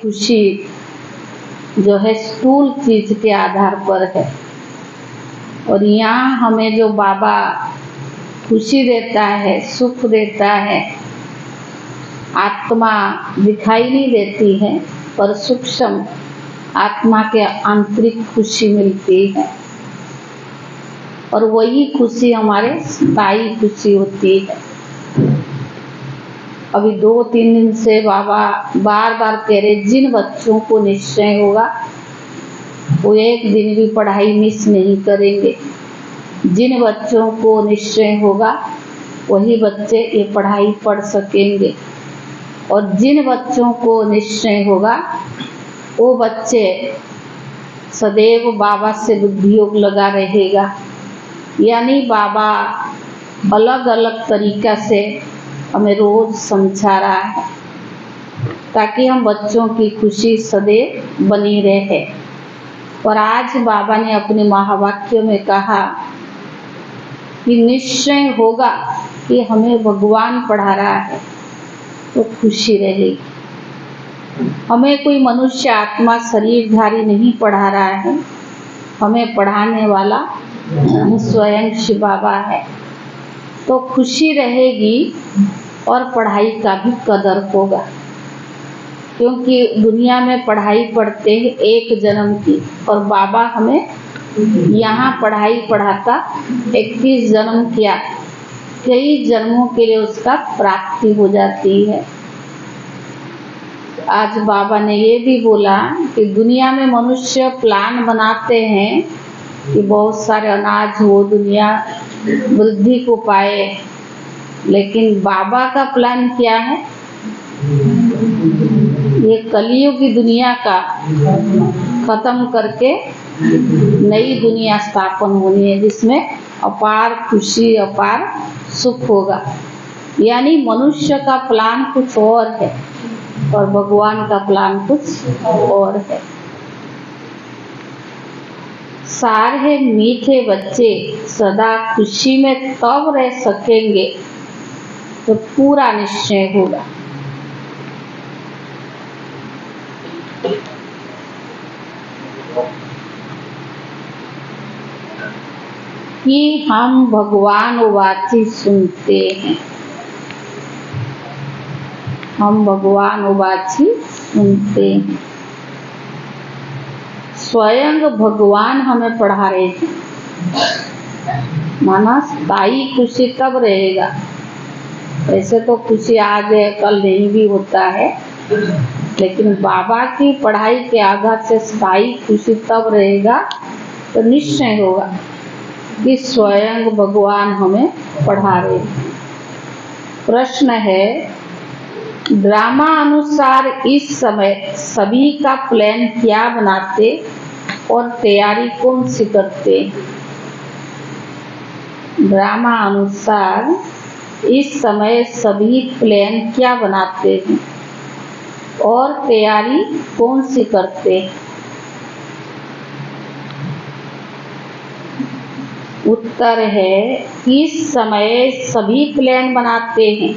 खुशी जो है स्थूल चीज के आधार पर है, और यहाँ हमें जो बाबा खुशी देता है, सुख देता है, आत्मा दिखाई नहीं देती है पर सूक्ष्म आत्मा के आंतरिक खुशी मिलती है, और वही खुशी हमारे स्थायी खुशी होती है। अभी 2-3 दिन से बाबा बार बार कह रहे, जिन बच्चों को निश्चय होगा वो एक दिन भी पढ़ाई मिस नहीं करेंगे। जिन बच्चों को निश्चय होगा वही बच्चे ये पढ़ाई पढ़ सकेंगे, और जिन बच्चों को निश्चय होगा वो बच्चे सदैव बाबा से बुद्धि योग लगा रहेगा। यानी बाबा अलग अलग तरीका से हमें रोज समझा रहा है ताकि हम बच्चों की खुशी सदैव बनी रहे। और आज बाबा ने अपने महावाक्य में कहा कि निश्चय होगा कि हमें भगवान पढ़ा रहा है तो खुशी रहेगी। हमें कोई मनुष्य आत्मा शरीरधारी नहीं पढ़ा रहा है, हमें पढ़ाने वाला स्वयं शिव बाबा है, तो खुशी रहेगी और पढ़ाई का भी कदर होगा। क्योंकि दुनिया में पढ़ाई पढ़ते हैं एक जन्म की, और बाबा हमें यहाँ पढ़ाई पढ़ाता 21 जन्म किया, कई जन्मों के लिए उसका प्राप्ति हो जाती है। आज बाबा ने ये भी बोला कि दुनिया में मनुष्य प्लान बनाते हैं कि बहुत सारे अनाज हो, दुनिया वृद्धि को पाए, लेकिन बाबा का प्लान क्या है? ये कलियुग की दुनिया का खत्म करके नई दुनिया स्थापन होनी है, जिसमें अपार खुशी, अपार सुख होगा। यानी मनुष्य का प्लान कुछ और है और भगवान का प्लान कुछ और है। सार है मीठे बच्चे सदा खुशी में तब रह सकेंगे तो पूरा निश्चय होगा। कि हम भगवान उवाची सुनते हैं, हम भगवान उवाची सुनते हैं। स्वयं भगवान हमें पढ़ा रहे थे। माना स्थायी खुशी तब रहेगा, ऐसे तो खुशी आज है कल नहीं भी होता है, लेकिन बाबा की पढ़ाई के आधार से स्थायी खुशी तब रहेगा तो निश्चय होगा कि स्वयं भगवान हमें पढ़ा रहे हैं। प्रश्न है, ड्रामा अनुसार इस समय सभी का प्लान क्या बनाते और तैयारी कौन सी करते? ड्रामा अनुसार इस समय सभी प्लान क्या बनाते हैं और तैयारी कौन सी करते हैं? उत्तर है, इस समय सभी प्लान बनाते हैं।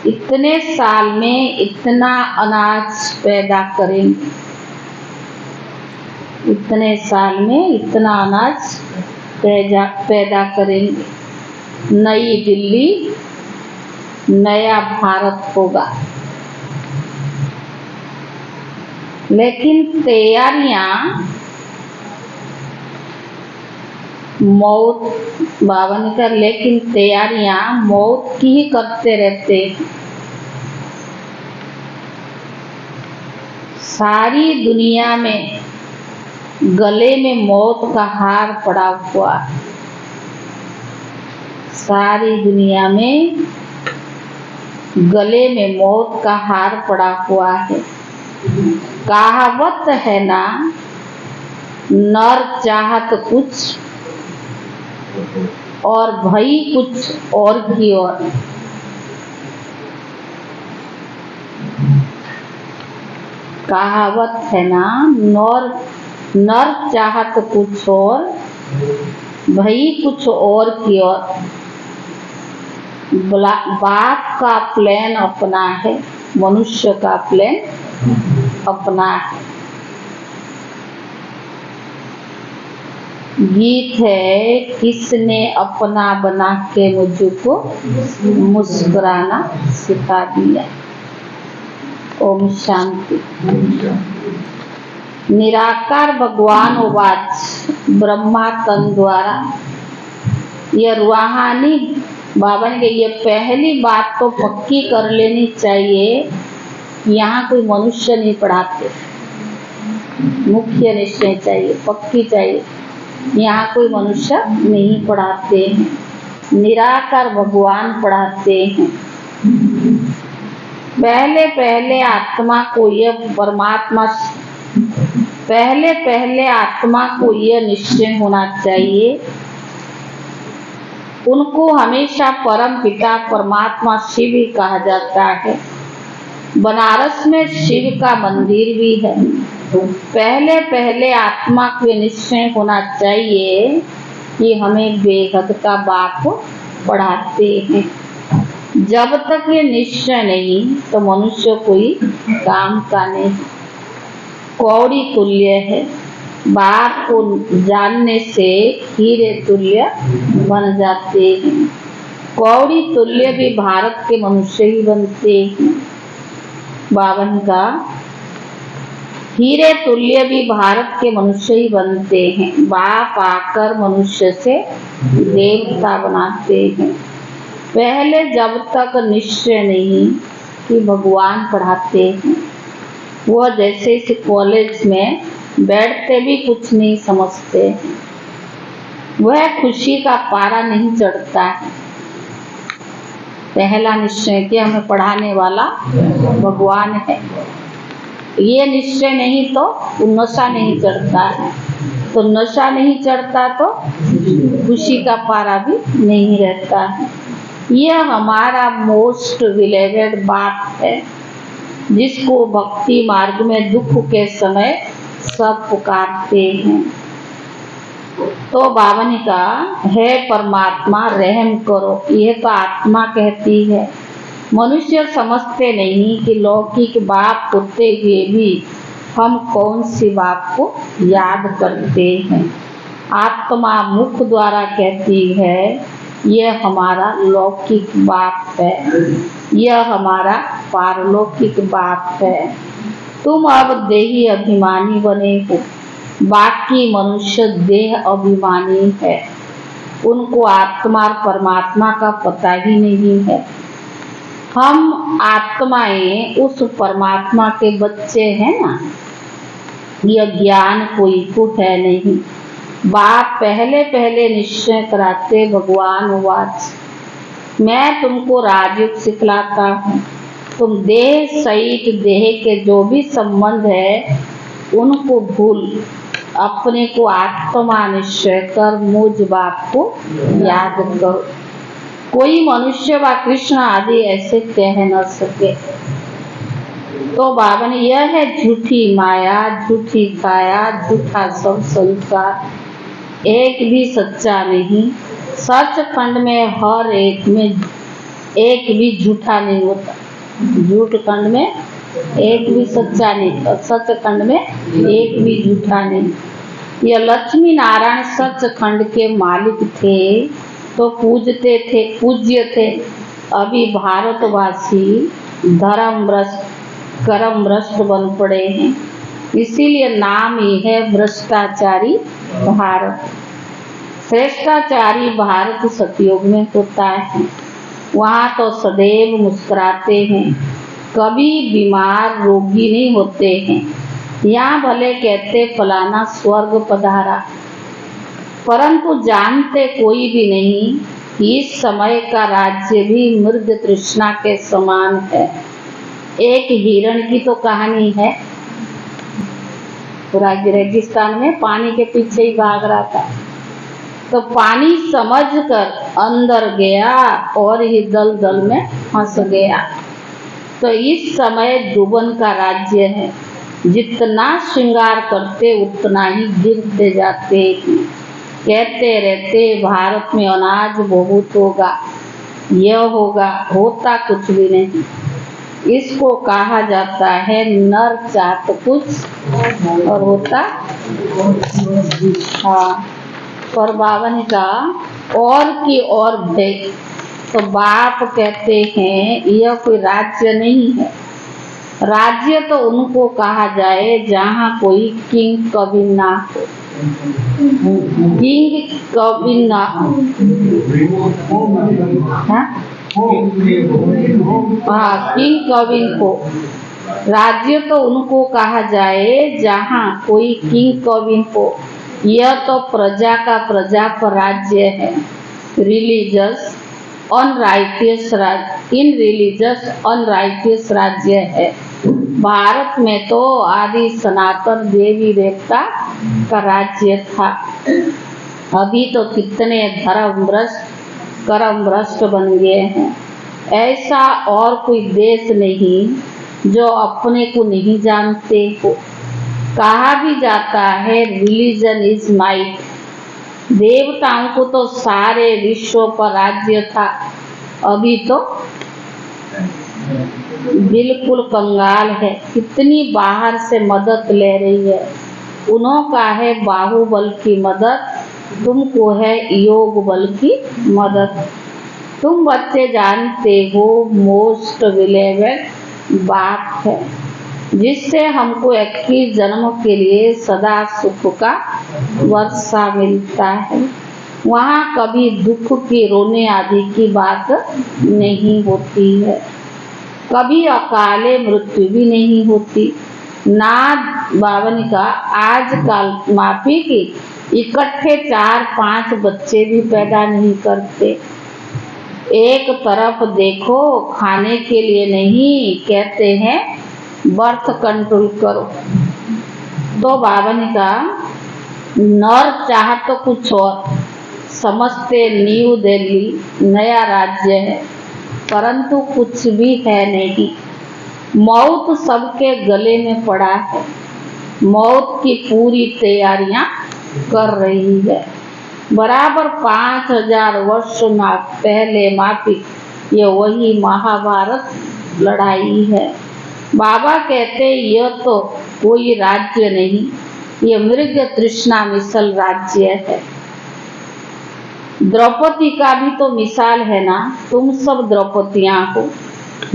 इतने साल में इतना अनाज पैदा करेंगे, इतने साल में इतना अनाज पैदा करेंगे। नई दिल्ली, नया भारत होगा। लेकिन तैयारियां मौत, बाबा ने कहा, लेकिन तैयारियां मौत की ही करते रहते हैं। सारी दुनिया में गले में मौत का हार पड़ा हुआ, सारी दुनिया में गले में मौत का हार पड़ा हुआ है। कहावत है ना, नर चाहत कुछ और भई कुछ और की ओर। कहावत है ना, नर चाहत कुछ और भई कुछ और की ओर। बाप का प्लान अपना है, मनुष्य का प्लान अपना है। गीत है, किसने अपना बना के मुझको मुस्कुराना सिखा दिया। ओम शांति। निराकार भगवान वाच ब्रह्मा तन द्वारा, यह रूहानी बाबा ने ये पहली बात तो पक्की कर लेनी चाहिए, यहाँ कोई मनुष्य नहीं पढ़ाते। मुख्य निश्चय चाहिए, पक्की चाहिए, यहाँ कोई मनुष्य नहीं पढ़ाते हैं, निराकार भगवान पढ़ाते हैं। पहले पहले आत्मा को यह निश्चय होना चाहिए, उनको हमेशा परम पिता परमात्मा शिव ही कहा जाता है। बनारस में शिव का मंदिर भी है। पहले पहले आत्मा को निश्चय होना चाहिए कि हमें बेहद का बाप पढ़ाते हैं। जब तक ये निश्चय नहीं तो मनुष्य कोई काम का नहीं। कौड़ी तुल्य है, बाप को जानने से हीरे तुल्य बन जाते हैं। कौड़ी तुल्य भी भारत के मनुष्य ही बनते हैं। बावन का हीरे तुल्य भी भारत के मनुष्य ही बनते हैं। बाप आकर मनुष्य से देवता बनाते हैं। पहले जब तक निश्चय नहीं कि भगवान पढ़ाते हैं, वह जैसे इस कॉलेज में बैठते भी कुछ नहीं समझते हैं, वह खुशी का पारा नहीं चढ़ता है। पहला निश्चय कि हमें पढ़ाने वाला भगवान है, ये निश्चय नहीं तो नशा नहीं चढ़ता है, तो नशा नहीं चढ़ता तो खुशी का पारा भी नहीं रहता है। यह हमारा मोस्ट बिलीवेड बात है, जिसको भक्ति मार्ग में दुख के समय सब पुकारते हैं। तो बावन का है परमात्मा रहम करो, यह तो आत्मा कहती है। मनुष्य समझते नहीं कि लौकिक बाप होते हुए भी हम कौन सी बात को याद करते हैं। आत्मा मुख द्वारा कहती है यह हमारा लौकिक बाप है, यह हमारा पारलौकिक बाप है। तुम अब देही अभिमानी बने हो, बाकी मनुष्य देह अभिमानी है। उनको आत्मा और परमात्मा का पता ही नहीं है। हम आत्माएं उस परमात्मा के बच्चे हैं ना, यह ज्ञान कोई को है नहीं। बाप पहले पहले निश्चय कराते भगवान वाच, मैं तुमको राजयोग सिखलाता हूँ। तुम देह सहित देह के जो भी संबंध है उनको भूल अपने को आत्मा निश्चय कर मुझ बाप को याद करो। कोई मनुष्य व कृष्ण आदि ऐसे कह न सके। तो बाबा ने यह है झूठी माया, झूठी काया, झूठा सब संसार, एक भी सच्चा नहीं। सच खंड में हर एक में एक भी झूठा नहीं होता। झूठ खंड में एक भी सच्चा नहीं, सच खंड में एक भी झूठा नहीं। यह लक्ष्मी नारायण सच खंड के मालिक थे तो पूजते थे, पूज्य थे। अभी भारतवासी धर्म भ्रष्ट कर्म भ्रष्ट बन पड़े हैं, इसीलिए नाम ही है भ्रष्टाचारी भारत। श्रेष्ठाचारी भारत सतयुग में होता है, वहाँ तो सदैव मुस्कुराते हैं, कभी बीमार रोगी नहीं होते हैं। यहाँ भले कहते फलाना स्वर्ग पधारा, परंतु जानते कोई भी नहीं कि इस समय का राज्य भी मृग तृष्णा के समान है। एक हिरण की तो कहानी है, पूरा रेगिस्तान में पानी के पीछे ही भाग रहा था, तो पानी समझकर अंदर गया और ही दलदल में फंस गया। तो इस समय डूबन का राज्य है, जितना श्रृंगार करते उतना ही गिरते जाते हैं। कहते रहते भारत में अनाज बहुत होगा, यह होगा, होता कुछ भी नहीं। इसको कहा जाता है नर चाहत कुछ और होता। हाँ, पर बाबा ने कहा और की और भय। तो बाप कहते हैं यह कोई राज्य नहीं है। राज्य तो उनको कहा जाए जहाँ कोई किंग कभी ना हो। किंग कभी ना हो। हाँ, किंग कभी हो। राज्य तो उनको कहा जाए जहाँ कोई किंग कभी हो। यह तो प्रजा का प्रजा पर राज्य है। रिलीजियस अनराइटियस राज्य, इन रिलीजियस अनराइटियस राज्य है। भारत में तो आदि सनातन देवी देवता का राज्य था। अभी तो कितने धर्म भ्रष्ट कर्म भ्रष्ट बन गए हैं। ऐसा और कोई देश नहीं जो अपने को नहीं जानते हो। कहा भी जाता है रिलीजन इज माइट। देवताओं को तो सारे विश्व पर राज्य था। अभी तो बिल्कुल कंगाल है। कितनी बाहर से मदद ले रही है। उन्हों का है बाहुबल की मदद, तुमको है योग बल की मदद। तुम बच्चे जानते हो मोस्ट विलेबल बात है जिससे हमको 21 जन्म के लिए सदा सुख का वर्षा मिलता है। वहाँ कभी दुख की रोने आदि की बात नहीं होती है। कभी अकाले मृत्यु भी नहीं होती। नाद बावन का आजकल माफी की इकट्ठे 4-5 बच्चे भी पैदा नहीं करते। एक तरफ देखो खाने के लिए नहीं, कहते हैं बर्थ कंट्रोल करो। तो बाबा ने कहा नर चाह तो कुछ और। समझते न्यू दिल्ली नया राज्य है, परंतु कुछ भी है नहीं। मौत सबके गले में पड़ा है। मौत की पूरी तैयारियां कर रही है। बराबर 5000 वर्ष पहले माफी ये वही महाभारत लड़ाई है। बाबा कहते यह तो कोई राज्य नहीं, ये मृग तृष्णा मिसल राज्य है। द्रौपदी का भी तो मिसाल है ना। तुम सब द्रौपदियां हो।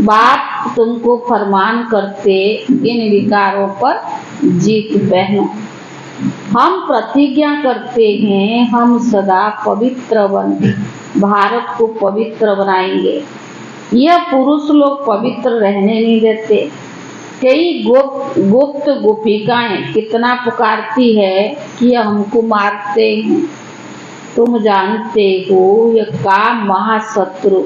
बाप तुमको फरमान करते इन विकारों पर जीत पहनो। हम प्रतिज्ञा करते हैं हम सदा पवित्र बन भारत को पवित्र बनाएंगे। यह पुरुष लोग पवित्र रहने नहीं देते। कई गुप्त गोपिकाएं कितना पुकारती है कि हमको मारते हैं। तुम जानते हो यह काम महाशत्रु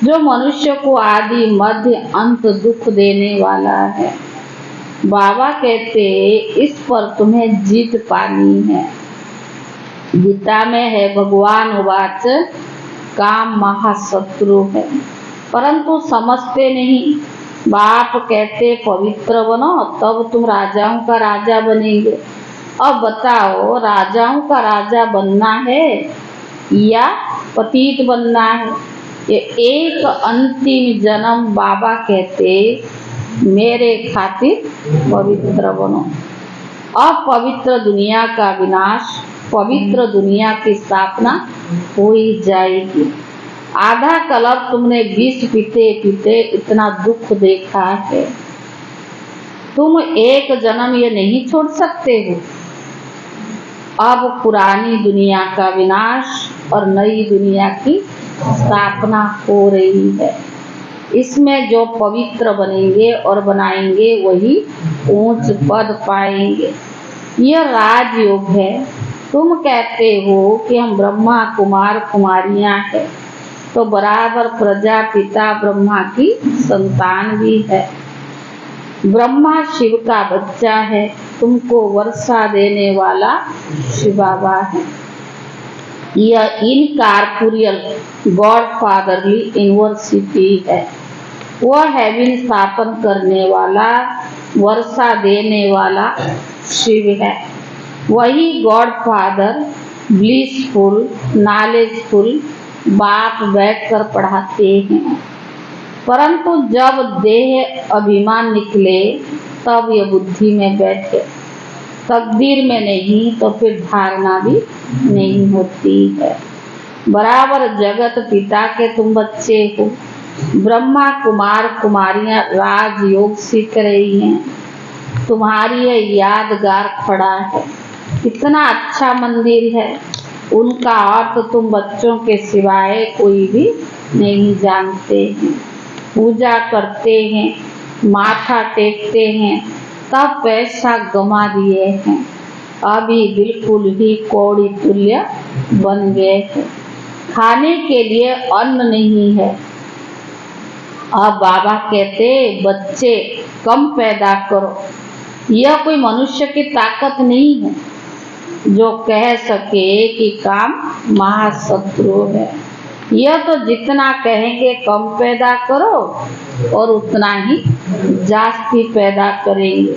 जो मनुष्य को आदि मध्य अंत दुख देने वाला है। बाबा कहते इस पर तुम्हें जीत पानी है। गीता में है भगवान उवाच काम महाशत्रु है, परंतु समझते नहीं। बाप कहते पवित्र बनो तब तुम राजाओं का राजा बनेंगे। अब बताओ राजाओं का राजा बनना है या पतित बनना है। ये एक अंतिम जन्म बाबा कहते मेरे खातिर पवित्र बनो। अपवित्र दुनिया का विनाश, पवित्र दुनिया की स्थापना हो ही जाएगी। आधा कल्प तुमने विष पीते पीते इतना दुख देखा है। तुम एक जन्म ये नहीं छोड़ सकते हो। अब पुरानी दुनिया का विनाश और नई दुनिया की स्थापना हो रही है। इसमें जो पवित्र बनेंगे और बनाएंगे वही ऊंच पद पाएंगे। यह राजयोग है। तुम कहते हो कि हम ब्रह्मा कुमार कुमारियां हैं, तो बराबर प्रजापिता ब्रह्मा की संतान भी है। ब्रह्मा शिव का बच्चा है। तुमको वर्षा देने वाला शिव बाबा है। यह इनकॉर्पोरियल गॉड फादरली यूनिवर्सिटी है। वह हेवन स्थापन करने वाला, वर्षा देने वाला शिव है। वही गॉड फादर ब्लिसफुल नॉलेजफुल बाप बैठकर पढ़ाते हैं। परंतु जब देह अभिमान निकले तब ये बुद्धि में बैठे, तकदीर में नहीं तो फिर धारणा भी नहीं होती है। बराबर जगत पिता के तुम बच्चे हो। ब्रह्मा कुमार कुमारियां राजयोग सीख रही हैं, तुम्हारी ये यादगार खड़ा है। कितना अच्छा मंदिर है, उनका अर्थ तुम बच्चों के सिवाय कोई भी नहीं जानते हैं। पूजा करते हैं, माथा टेकते हैं, तब पैसा गमा दिए हैं, अभी बिल्कुल ही कौड़ी तुल्य बन गए हैं। खाने के लिए अन्न नहीं है। अब बाबा कहते बच्चे कम पैदा करो। यह कोई मनुष्य की ताकत नहीं है जो कह सके कि काम महाशत्रु है। यह तो जितना कहेंगे कम पैदा करो और उतना ही जास्ती पैदा करेंगे।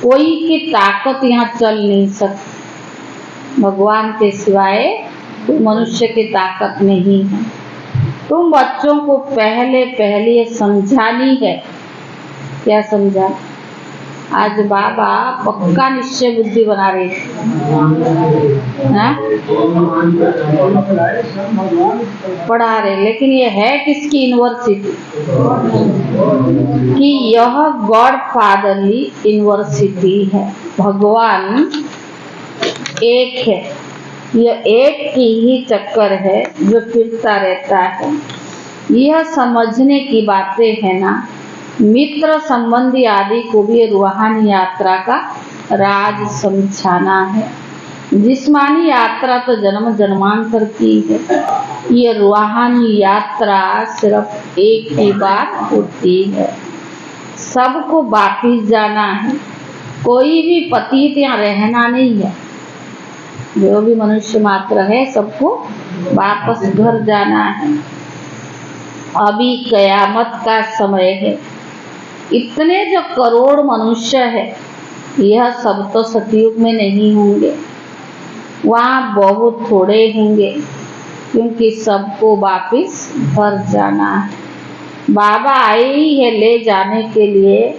कोई की ताकत यहाँ चल नहीं सकती, भगवान के सिवाय कोई मनुष्य की ताकत नहीं है। तुम बच्चों को पहले समझानी है। क्या समझा? आज बाबा पक्का निश्चय बुद्धि बना रहे हैं, पढ़ा रहे, लेकिन ये है किसकी यूनिवर्सिटी? कि यह गॉड फादरली यूनिवर्सिटी है। भगवान एक है, यह एक की ही चक्कर है जो फिरता रहता है। यह समझने की बातें है ना। मित्र संबंधी आदि को भी रूहानी यात्रा का राज समझाना है। जिस्मानी यात्रा तो जन्म जन्मांतर की है, ये रूहानी यात्रा सिर्फ एक ही बार होती है। सबको वापिस जाना है, कोई भी पतित यहाँ रहना नहीं है। जो भी मनुष्य मात्र है सबको वापस घर जाना है। अभी कयामत का समय है। इतने जो करोड़ मनुष्य है, यह सब तो सतयुग में नहीं होंगे, वहाँ बहुत थोड़े होंगे, क्योंकि सबको वापिस घर जाना है। बाबा आए ही है ले जाने के लिए।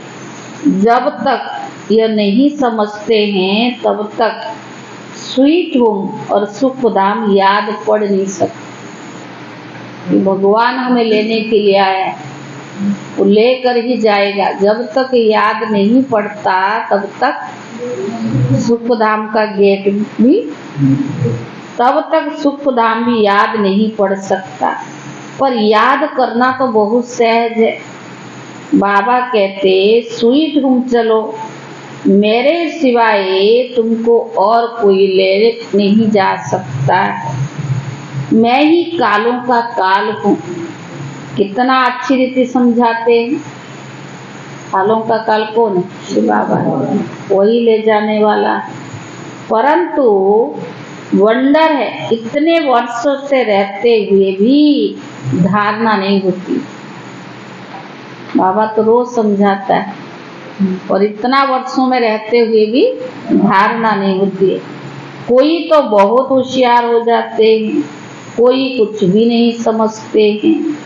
जब तक यह नहीं समझते हैं तब तक स्वीट होम और सुखधाम याद पड़ नहीं सकते। भगवान हमें लेने के लिए आया है, वो लेकर ही जाएगा। जब तक याद नहीं पड़ता तब तक सुखधाम का गेट भी, तब तक सुखधाम भी याद नहीं पड़ सकता। पर याद करना तो बहुत सहज है। बाबा कहते स्वीट होम चलो, मेरे सिवाय तुमको और कोई ले नहीं जा सकता। मैं ही कालों का काल हूँ। कितना अच्छी रीति समझाते हैं। कालों का काल कौन है? शिव बाबा है, वही ले जाने वाला। परंतु वंडर है, इतने वर्षों से रहते हुए भी धारणा नहीं होती। बाबा तो रोज समझाता है, और इतना वर्षों में रहते हुए भी धारणा नहीं होती है। कोई तो बहुत होशियार हो जाते हैं, कोई कुछ भी नहीं समझते हैं।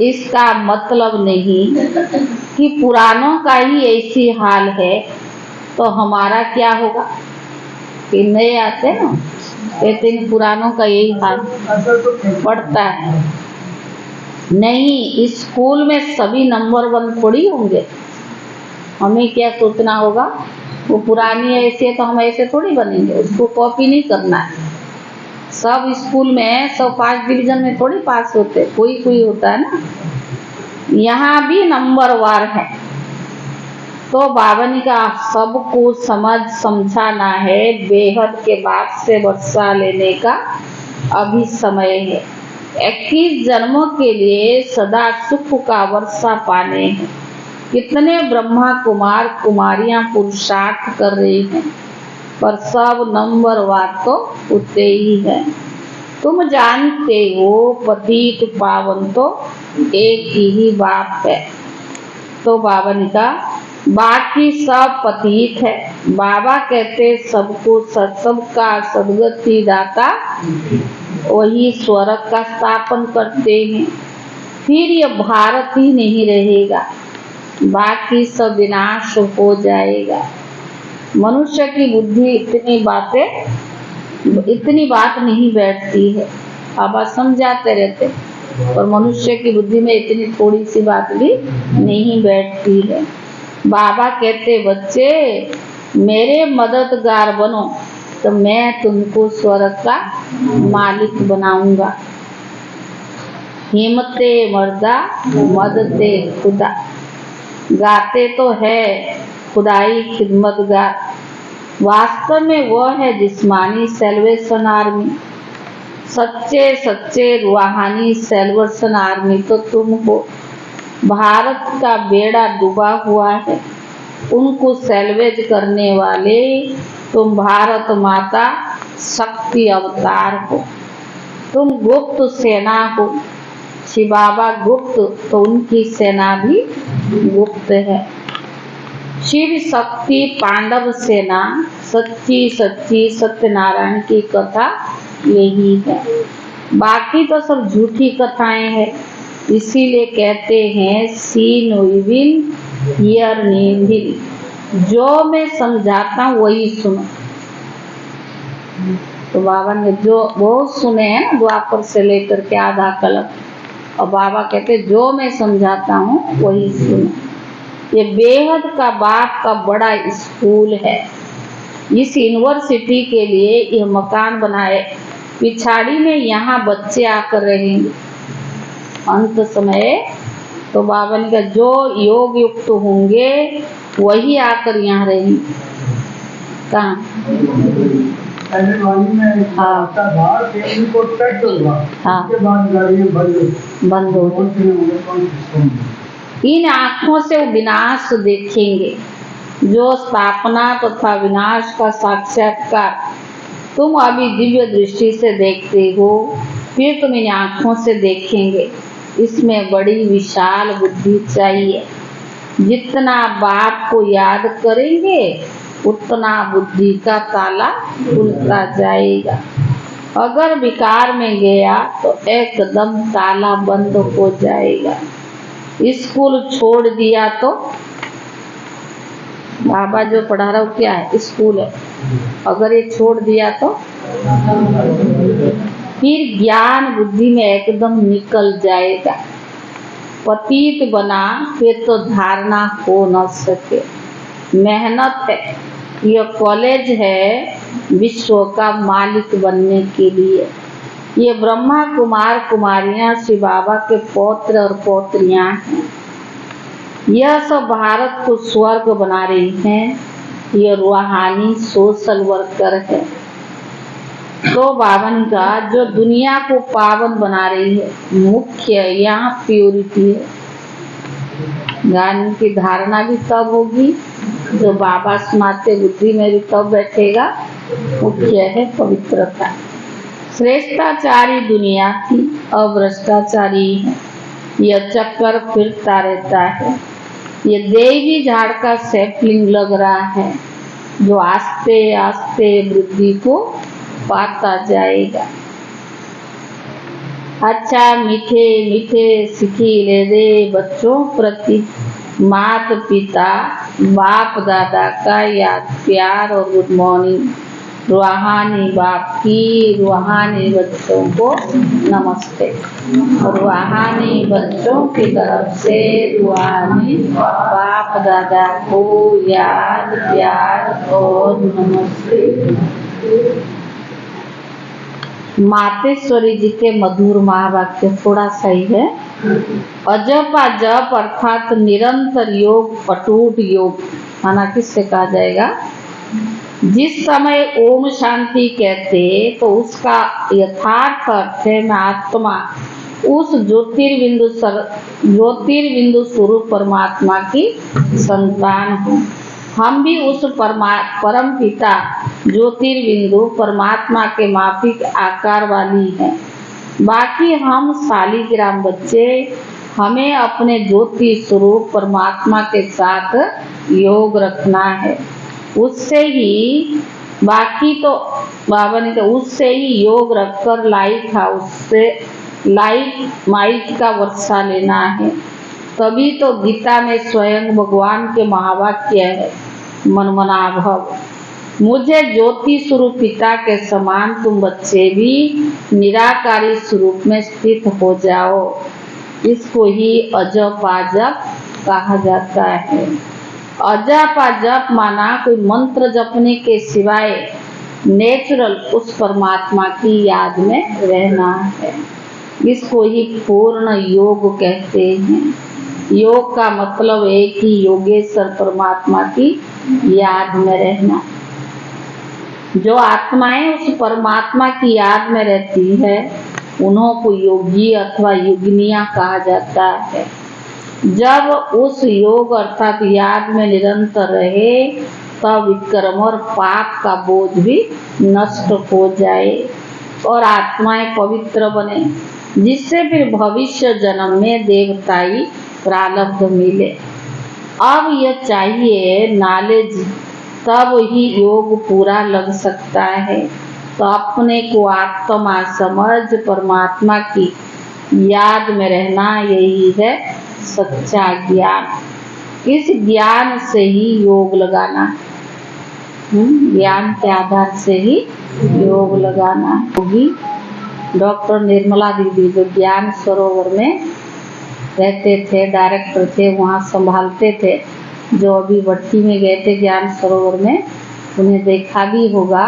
इसका मतलब नहीं कि पुरानों का ही ऐसी हाल है तो हमारा क्या होगा। कि नए आते ना, कहते हैं पुरानों का यही हाल पड़ता है। नहीं, स्कूल में सभी नंबर 1 थोड़ी होंगे। हमें क्या सोचना होगा, वो पुरानी ऐसी है तो हम ऐसे थोड़ी बनेंगे, उसको कॉपी नहीं करना है। सब स्कूल में 105 डिवीजन में थोड़ी पास होते, कोई कोई होता है ना। यहाँ भी नंबर वार है। तो बाबा ने कहा सबको समझाना है। बेहद के बाद से वर्षा लेने का अभी समय है। 21 जन्मों के लिए सदा सुख का वर्षा पाने हैं। कितने ब्रह्मा कुमार कुमारियां पुरुषार्थ कर रही हैं, पर सब नंबर वार तो होते ही है। तुम जानते हो पतित पावन तो एक ही बाप है। तो बाबा ने कहा बाकी सब पतित है। बाबा कहते सबको सबका सदगति दाता वही स्वर्ग का स्थापन करते हैं। फिर ये भारत ही नहीं रहेगा, बाकी सब विनाश हो जाएगा। मनुष्य की बुद्धि इतनी बात नहीं बैठती है। बाबा समझाते रहते, पर मनुष्य की बुद्धि में इतनी थोड़ी सी बात भी नहीं बैठती है। बाबा कहते, बच्चे मेरे मददगार बनो तो मैं तुमको स्वर्ग का मालिक बनाऊंगा। हिम्मते मर्दा मददे खुदा, गाते तो है खुदाई खिदमतगार। वास्तव में वह है जिस्मानी सैल्वेशन आर्मी। सच्चे सच्चे रूहानी सैल्वेशन आर्मी तो तुम हो। भारत का बेड़ा डूबा हुआ है, उनको सैल्वेज करने वाले तुम भारत माता शक्ति अवतार हो। तुम गुप्त सेना हो। शिव बाबा गुप्त तो उनकी सेना भी गुप्त है। शिव शक्ति पांडव सेना सच्ची सच्ची सत्यनारायण की कथा यही है। बाकी तो सब झूठी कथाएं हैं। इसीलिए कहते हैं सी नो इविल हियर नीविल, जो मैं समझाता हूँ वही सुनो। तो बाबा ने जो बहुत सुने हैं द्वापर से लेकर के आधा कलम, और बाबा कहते जो मैं समझाता हूँ वही सुनो। ये बेहद का बाप का बड़ा स्कूल है। इस यूनिवर्सिटी के लिए यह मकान बनाए, पिछाड़ी में यहाँ बच्चे आकर रहेंगे अंत समय। तो बाबा ने कहा जो योग युक्त होंगे वही आकर यहाँ रहेंगे। कहाँ? हाँ बंद हो। इन आँखों से वो विनाश देखेंगे, जो स्थापना तथा विनाश का साक्षात्कार तुम अभी दिव्य दृष्टि से देखते हो, फिर तुम इन आँखों से देखेंगे। इसमें बड़ी विशाल बुद्धि चाहिए। जितना बाप को याद करेंगे उतना बुद्धि का ताला खुलता जाएगा। अगर विकार में गया तो एकदम ताला बंद हो जाएगा। स्कूल छोड़ दिया तो बाबा जो पढ़ा रहा हूँ क्या है? स्कूल है। अगर ये छोड़ दिया तो फिर ज्ञान बुद्धि में एकदम निकल जाएगा। पतित बना फिर तो धारणा हो न सके। मेहनत है। यह कॉलेज है विश्व का मालिक बनने के लिए। ये ब्रह्मा कुमार कुमारियां शिव बाबा के पौत्र और पौत्रियां हैं। यह सब भारत को स्वर्ग बना रही हैं। यह रूहानी सोशल वर्कर है। तो बाबा ने कहा जो दुनिया को पावन बना रही है, मुख्य यहाँ प्योरिटी है। ज्ञान की धारणा भी तब होगी जो बाबा सुनाते बुद्धि में भी तब बैठेगा। मुख्य है पवित्रता। श्रेष्ठाचारी दुनिया थी, अब भ्रष्टाचारी है। यह चक्कर फिरता रहता है। ये देवी झाड़ का सैपलिंग लग रहा है, जो आस्ते आस्ते वृद्धि को पाता जाएगा। अच्छा मीठे मीठे सीखी ले दे बच्चों प्रति माता पिता बाप दादा का याद प्यार और गुड मॉर्निंग। रूहानी बाप की रूहानी बच्चों को नमस्ते। रूहानी बच्चों की तरफ से रूहानी बाप दादा को याद प्यार और नमस्ते। मातेश्वरी जी के मधुर महावाक्य थोड़ा सही है। अजपा जप अर्थात निरंतर योग, अटूट योग माना किससे कहा जाएगा? जिस समय ओम शांति कहते तो उसका यथार्थ अर्थ है मैं आत्मा उस ज्योतिर्बिंदु स्वरूप परमात्मा की संतान हूँ। हम भी उस परम पिता ज्योतिर्बिंदु परमात्मा के माफिक आकार वाली हैं। बाकी हम शालिग्राम बच्चे, हमें अपने ज्योति स्वरूप परमात्मा के साथ योग रखना है। उससे ही बाकी तो बाबा ने तो उससे ही योग रखकर लाइट हाउस से लाइट माइट का वर्षा लेना है। तभी तो गीता में स्वयं भगवान के महावाक्य है, मनमना भव। मुझे ज्योति स्वरूप पिता के समान तुम बच्चे भी निराकारी स्वरूप में स्थित हो जाओ। इसको ही अजप आजप कहा जाता है। अजप आजप माना कोई मंत्र जपने के सिवाय नेचुरल उस परमात्मा की याद में रहना है। इसको ही पूर्ण योग कहते हैं। योग का मतलब है कि योगेश्वर परमात्मा की याद में रहना। जो आत्माएं उस परमात्मा की याद में रहती है उन्हों को योगी अथवा योगिनियां कहा जाता है। जब उस योग अर्थात याद में निरंतर रहे तब विक्रम और पाप का बोझ भी नष्ट हो जाए और आत्माएं पवित्र बने, जिससे फिर भविष्य जन्म में देवताई प्रारब्ध मिले। अब यह चाहिए नॉलेज, तब ही योग पूरा लग सकता है। तो अपने को आत्मा समझ परमात्मा की याद में रहना, यही है सच्चा ज्ञान। इस ज्ञान से ही योग लगाना, ज्ञान के आधार से ही योग लगाना होगी। डॉक्टर निर्मला दीदी जो ज्ञान सरोवर में रहते थे, डायरेक्टर थे, वहाँ संभालते थे, जो अभी भट्टी में गए थे ज्ञान सरोवर में, उन्हें देखा भी होगा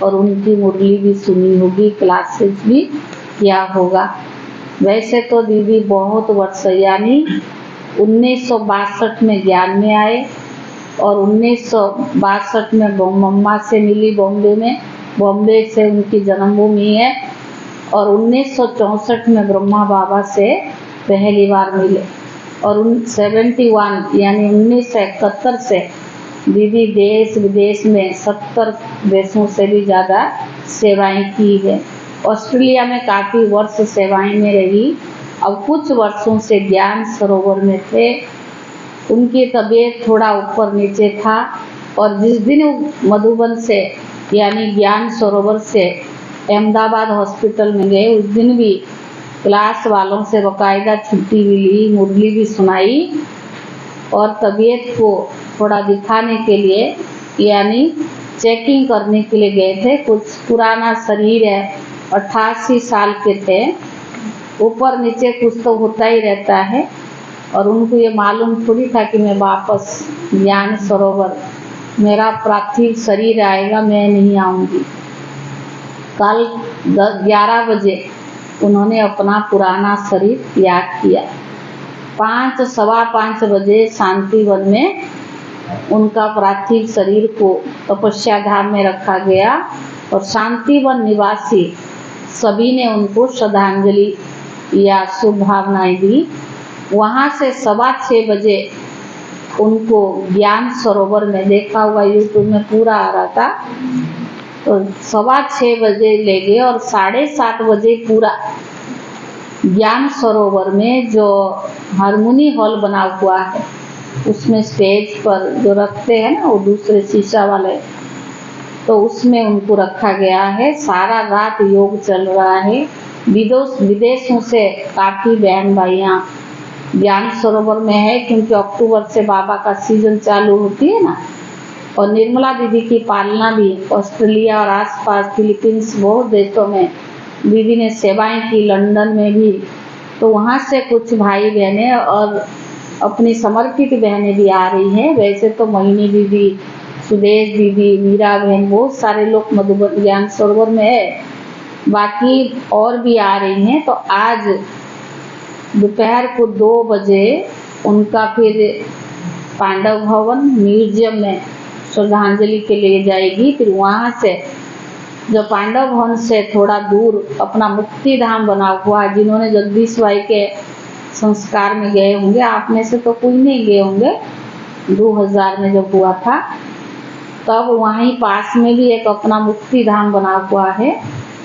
और उनकी मुरली भी सुनी होगी, क्लासेस भी किया होगा। वैसे तो दीदी बहुत वर्ष यानी 1962 में ज्ञान में आए और 1962 में मम्मा से मिली बॉम्बे में, बॉम्बे से उनकी जन्मभूमि है, और 1964 में ब्रह्मा बाबा से पहली बार मिले और 71 यानी 1971 से दीदी देश विदेश में 70 देशों से भी ज़्यादा सेवाएं की है। ऑस्ट्रेलिया में काफ़ी वर्ष सेवाएं में रही। अब कुछ वर्षों से ज्ञान सरोवर में थे। उनकी तबीयत थोड़ा ऊपर नीचे था और जिस दिन मधुबन से यानी ज्ञान सरोवर से अहमदाबाद हॉस्पिटल में गए, उस दिन भी क्लास वालों से बाकायदा छुट्टी भी ली, मुरली भी सुनाई और तबीयत को थोड़ा दिखाने के लिए यानी चेकिंग करने के लिए गए थे। कुछ पुराना शरीर है, 88 साल के थे, ऊपर नीचे कुछ तो होता ही रहता है और उनको ये मालूम थोड़ी था कि मैं वापस ज्ञान सरोवर, मेरा पार्थिव शरीर आएगा, मैं नहीं आऊँगी। कल 11 बजे उन्होंने अपना पुराना शरीर त्याग किया। 5 सवा 5 बजे शांतिवन में उनका पार्थिव शरीर को तपस्या धाम में रखा गया और शांतिवन निवासी सभी ने उनको श्रद्धांजलि या शुभ भावनाएं दी। वहाँ से 6:15 बजे उनको ज्ञान सरोवर में, देखा हुआ यूट्यूब में पूरा आ रहा था, तो 6:15 बजे ले गए और 7:30 बजे पूरा ज्ञान सरोवर में जो हारमोनी हॉल बना हुआ है उसमें स्टेज पर जो रखते हैं ना वो दूसरे शीशा वाले, तो उसमें उनको रखा गया है। सारा रात योग चल रहा है। विदेशों से काफ़ी बहन भाइयाँ ज्ञान सरोवर में है, क्योंकि अक्टूबर से बाबा का सीजन चालू होती है ना। और निर्मला दीदी की पालना भी ऑस्ट्रेलिया और आसपास फिलीपींस बहुत देशों में दीदी ने सेवाएं की, लंदन में भी। तो वहाँ से कुछ भाई बहनें और अपनी समर्पित बहनें भी आ रही हैं। वैसे तो मोहिनी दीदी, सुदेश दीदी, मीरा बहन, बहुत सारे लोग मधुबन ज्ञान सरोवर में है, बाकी और भी आ रही हैं। तो आज दोपहर को 2 बजे उनका फिर पांडव भवन म्यूजियम में श्रद्धांजलि के लिए जाएगी। फिर वहाँ से जो पांडव भवन से थोड़ा दूर अपना मुक्ति धाम बना हुआ है, जिन्होंने जगदीश भाई के संस्कार में गए होंगे, आप में से तो कोई नहीं गए होंगे, 2000 में जब हुआ था तब वहीं पास में भी एक अपना मुक्ति धाम बना हुआ है,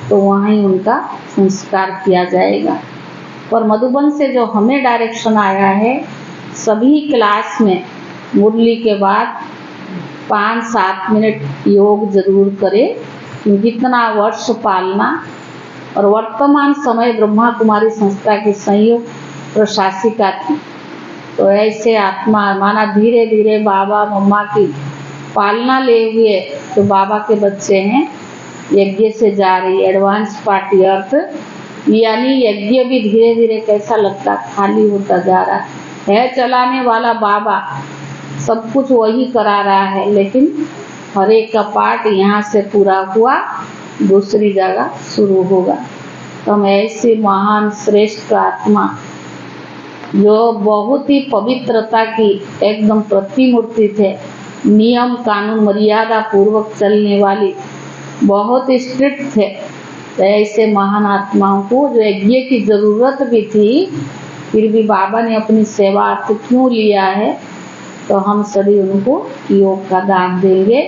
तो वहीं उनका संस्कार किया जाएगा। पर मधुबन से जो हमें डायरेक्शन आया है, सभी क्लास में मुरली के बाद 5-7 मिनट योग जरूर करें, क्योंकि इतना वर्ष पालना और वर्तमान समय ब्रह्मा कुमारी संस्था की संयुक्त प्रशासिका थी। तो ऐसे आत्मा माना धीरे धीरे बाबा मम्मा की पालना ले हुए तो बाबा के बच्चे हैं, यज्ञ से जा रही एडवांस पार्टी अर्थ, यानी यज्ञ भी धीरे धीरे कैसा लगता खाली होता जा रहा है। चलाने वाला बाबा सब कुछ वही करा रहा है, लेकिन हर एक का पार्ट यहाँ से पूरा हुआ, दूसरी जगह शुरू होगा। तो हम ऐसी महान श्रेष्ठ आत्मा जो बहुत ही पवित्रता की एकदम प्रतिमूर्ति थे, नियम कानून मर्यादा पूर्वक चलने वाली, बहुत स्ट्रिक्ट थे। तो ऐसे महान आत्माओं को जो यज्ञ की जरूरत भी थी, फिर भी बाबा ने अपनी सेवा अर्थ क्यों लिया है, तो हम सभी उनको योग का दान देंगे।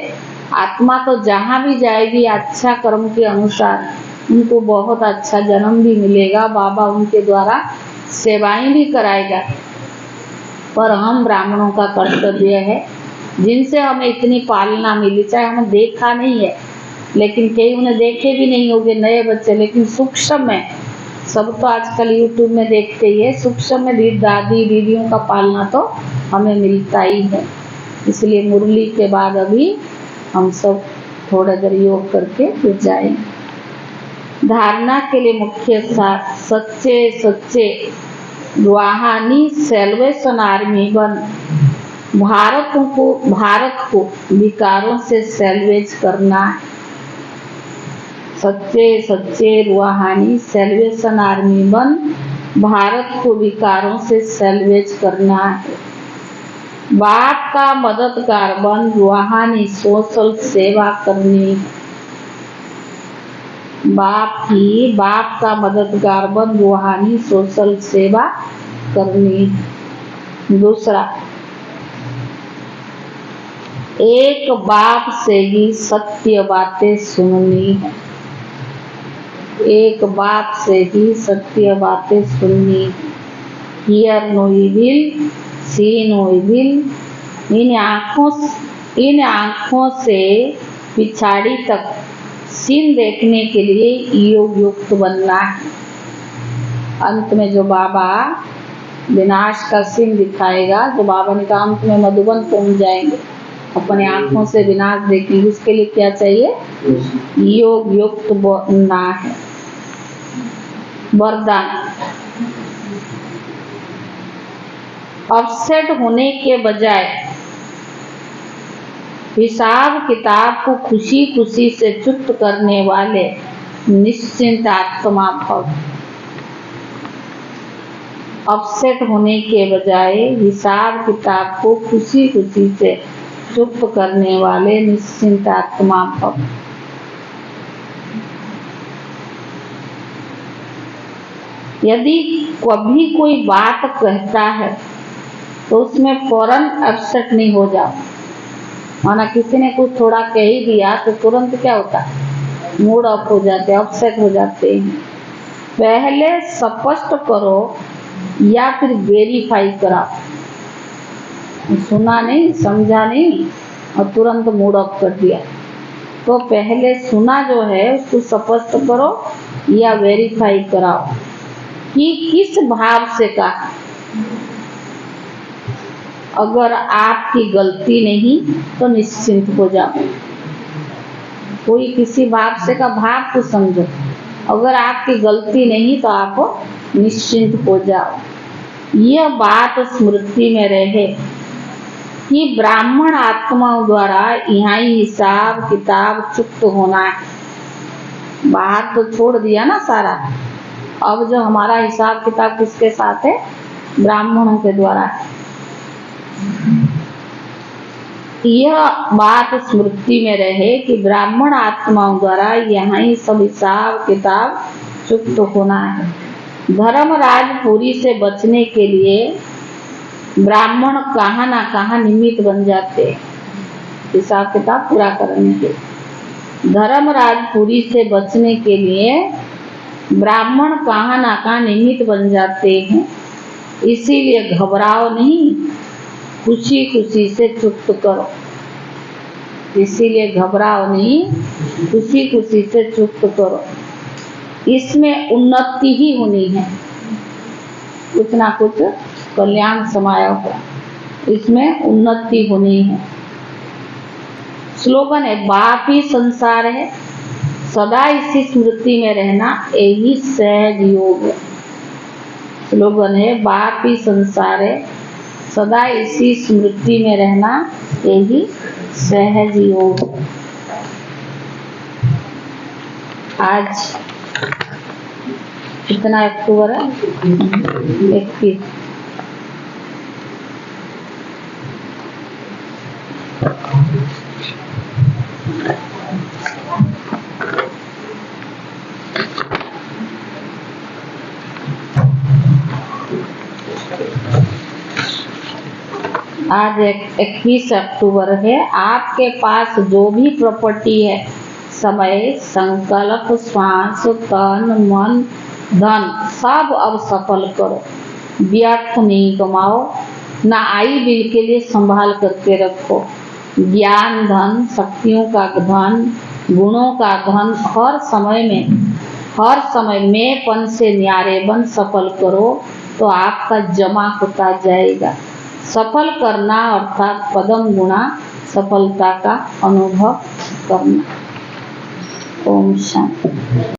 आत्मा तो जहाँ भी जाएगी अच्छा कर्म के अनुसार उनको बहुत अच्छा जन्म भी मिलेगा, बाबा उनके द्वारा सेवाएं भी कराएगा। पर हम ब्राह्मणों का कर्तव्य है, जिनसे हमें इतनी पालना मिली, चाहे हमें देखा नहीं है, लेकिन कई उन्हें देखे भी नहीं होंगे नए बच्चे, लेकिन सूक्ष्म में सब तो आजकल यूट्यूब में देखते ही है, सूक्ष्म में भी दादी दीदियों का पालना तो हमें मिलता ही है। इसलिए मुरली के बाद अभी हम सब थोड़ा देर योग करके फिर जाएंगे। धारणा के लिए मुख्य साथ सच्चे सच्चे रूहानी सैल्वेशन आर्मी बन भारत को विकारों से सैल्वेज करना है। सच्चे सच्चे रूहानी सैल्वेशन आर्मी बन भारत को विकारों से सैल्वेज करना है। बाप का मददगार बन रूहानी सोशल सेवा करनी है। बाप का मददगार बन रूहानी सोशल सेवा करनी है। दूसरा, एक बाप से ही सत्य बातें सुननी है। एक बाप से ही सत्य बातें सुननी है। Hear no evil, see no evil. इन आँखों से पिछाड़ी तक सीन देखने के लिए योग युक्त बनना है। अंत में जो बाबा विनाश का सीन दिखाएगा, जो बाबा ने कहा अंत में मधुबन पहुंच जाएंगे, अपने आंखों से विनाश देखेंगे, उसके लिए क्या चाहिए? योग युक्त बनना है। वरदान, अपसेट होने के बजाय हिसाब किताब को खुशी खुशी से चुप्त करने वाले निश्चिंत आत्मा भव। अपसेट होने के बजाय हिसाब किताब को खुशी खुशी से चुप करने वाले निश्चिंत आत्मा भव। यदि कभी कोई बात कहता है तो उसमें फौरन अपसेट नहीं हो जाओ। माना किसी ने कुछ थोड़ा कह ही दिया तो तुरंत क्या होता है? मूड ऑफ हो जाते हैं, अपसेट हो जाते हैं। पहले स्पष्ट करो या फिर वेरीफाई कराओ। सुना नहीं, समझा नहीं और तुरंत मूड ऑफ कर दिया। तो पहले सुना जो है उसको स्पष्ट करो या वेरीफाई कराओ कि किस भाव से कहा। अगर आपकी गलती नहीं तो निश्चिंत हो जाओ। कोई किसी भाव से का भाव को समझो। अगर आपकी गलती नहीं तो आप निश्चिंत हो जाओ। यह बात स्मृति में रहे कि ब्राह्मण आत्माओं द्वारा यहाँ ही हिसाब किताब चुप्त होना है। बाहर तो छोड़ दिया ना सारा, अब जो हमारा हिसाब किताब किसके साथ है? ब्राह्मणों के द्वारा है। यह बात स्मृति में रहे कि ब्राह्मण आत्माओं द्वारा यहाँ ही सब हिसाब किताब चुप्त होना है। धर्मराजपुरी से बचने के लिए ब्राह्मण कहाँ ना कहाँ निमित्त बन जाते हैं हिसाब किताब पूरा करने के। धर्मराजपुरी से बचने के लिए ब्राह्मण कहाँ ना कहाँ निमित्त बन जाते हैं। इसीलिए घबराओ नहीं, खुशी खुशी से चुप्त करो। इसीलिए घबराओ नहीं, खुशी खुशी से चुप्त करो। इसमें उन्नति ही होनी है, कुछ ना कुछ कल्याण समाया हुआ, इसमें उन्नति होनी है। स्लोगन है बाप ही संसार है, सदा इसी स्मृति में रहना यही सहज योग है। स्लोगन है बाप ही संसार है, सदा इसी स्मृति में रहना यही सहज योग है। आज कितना अक्टूबर है? 21। आज 21 अक्टूबर है। आपके पास जो भी प्रॉपर्टी है, समय, संकल्प, श्वास, तन, मन, धन, सब अब सफल करो, व्यर्थ नहीं कमाओ, ना आई बिल के लिए संभाल करके रखो। ज्ञान धन, शक्तियों का धन, गुणों का धन हर समय मेंपन से न्यारे बन सफल करो, तो आपका जमा होता जाएगा। सफल करना अर्थात पदम गुणा सफलता का अनुभव करना। ओम शांति।